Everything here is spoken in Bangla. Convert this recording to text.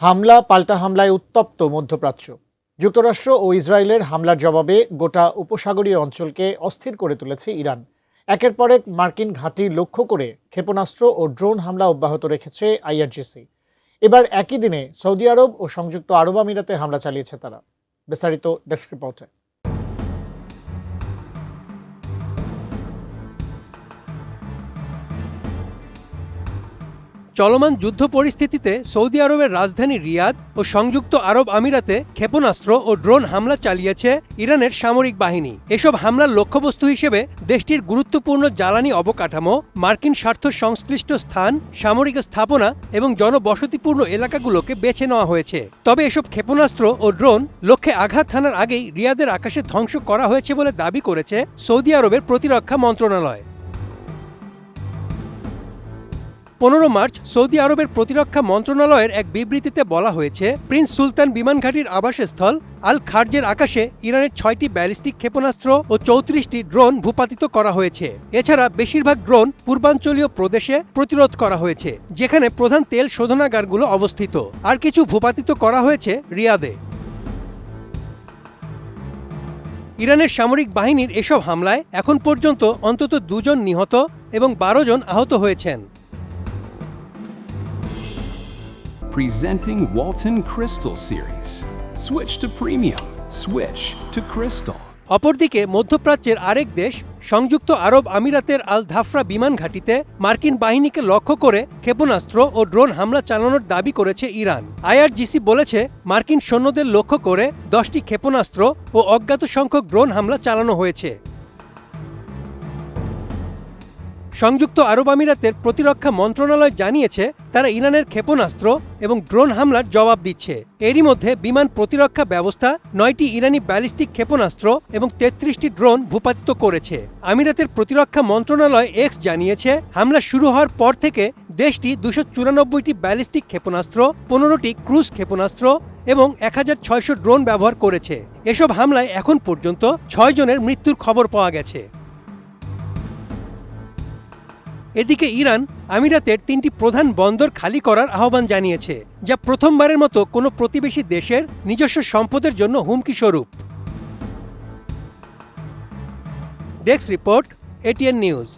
হামলা পাল্টা হামলায় উত্তপ্ত মধ্যপ্রাচ্য। যুক্তরাষ্ট্র ও ইসরায়েলের হামলার জবাবে গোটা উপসাগরীয় অঞ্চলকে অস্থির করে তুলেছে ইরান। একের পর এক মার্কিন ঘাঁটি লক্ষ্য করে ক্ষেপণাস্ত্র ও ড্রোন হামলা অব্যাহত রেখেছে আইআরজিসি। এবার একই দিনে সৌদি আরব ও সংযুক্ত আরব আমিরাতে হামলা চালিয়েছে তারা। বিস্তারিত ডেস্ক রিপোর্টে। চলমান যুদ্ধ পরিস্থিতিতে সৌদি আরবের রাজধানী রিয়াদ ও সংযুক্ত আরব আমিরাতে ক্ষেপণাস্ত্র ও ড্রোন হামলা চালিয়েছে ইরানের সামরিক বাহিনী। এসব হামলার লক্ষ্যবস্তু হিসেবে দেশটির গুরুত্বপূর্ণ জ্বালানি অবকাঠামো, মার্কিন স্বার্থ সংশ্লিষ্ট স্থান, সামরিক স্থাপনা এবং জনবসতিপূর্ণ এলাকাগুলোকে বেছে নেওয়া হয়েছে। তবে এসব ক্ষেপণাস্ত্র ও ড্রোন লক্ষ্যে আঘাত হানার আগেই রিয়াদের আকাশে ধ্বংস করা হয়েছে বলে দাবি করেছে সৌদি আরবের প্রতিরক্ষা মন্ত্রণালয়। 15 মার্চ সৌদি আরবের প্রতিরক্ষা মন্ত্রণালয়ের এক বিবৃতিতে বলা হয়েছে, প্রিন্স সুলতান বিমান ঘাঁটির আবাসস্থল আল খার্জের আকাশে ইরানের 6টি ব্যালিস্টিক ক্ষেপণাস্ত্র ও 34টি ড্রোন ভূপাতিত করা হয়েছে। এছাড়া বেশিরভাগ ড্রোন পূর্বাঞ্চলীয় প্রদেশে প্রতিরোধ করা হয়েছে, যেখানে প্রধান তেল শোধনাগারগুলো অবস্থিত। আর কিছু ভূপাতিত করা হয়েছে রিয়াদে। ইরানের সামরিক বাহিনীর এসব হামলায় এখন পর্যন্ত অন্তত 2 জন নিহত এবং 12 জন আহত হয়েছেন। Presenting Walton Crystal Series. Switch to premium. Switch to Crystal. অপরদিকে মধ্যপ্রাচ্যের আরেক দেশ সংযুক্ত আরব আমিরাতের আল ধাফরা বিমান ঘাঁটিতে মার্কিন বাহিনীকে লক্ষ্য করে ক্ষেপণাস্ত্র ও ড্রোন হামলা চালানোর দাবি করেছে ইরান। আইআরজিসি বলেছে, মার্কিন সৈন্যদের লক্ষ্য করে 10টি ক্ষেপণাস্ত্র ও অজ্ঞাত সংখ্যক ড্রোন হামলা চালানো হয়েছে। সংযুক্ত আরব আমিরাতের প্রতিরক্ষা মন্ত্রণালয় জানিয়েছে, তারা ইরানের ক্ষেপণাস্ত্র এবং ড্রোন হামলার জবাব দিচ্ছে। এরই মধ্যে বিমান প্রতিরক্ষা ব্যবস্থা 9টি ইরানি ব্যালিস্টিক ক্ষেপণাস্ত্র এবং 33টি ড্রোন ভূপাতিত করেছে। আমিরাতের প্রতিরক্ষা মন্ত্রণালয় এক্স জানিয়েছে, হামলা শুরু হওয়ার পর থেকে দেশটি 294টি ব্যালিস্টিক ক্ষেপণাস্ত্র, 15টি ক্রুজ ক্ষেপণাস্ত্র এবং 1600 ড্রোন ব্যবহার করেছে। এসব হামলায় এখন পর্যন্ত 6 জনের মৃত্যুর খবর পাওয়া গেছে। এদিকে ইরান আমিরাতের 3টি প্রধান বন্দর খালি করার আহ্বান জানিয়েছে, যা প্রথমবারের মতো কোনো প্রতিবেশী দেশের নিজস্ব সম্পদের জন্য হুমকি স্বরূপ। Desk report, ATN news.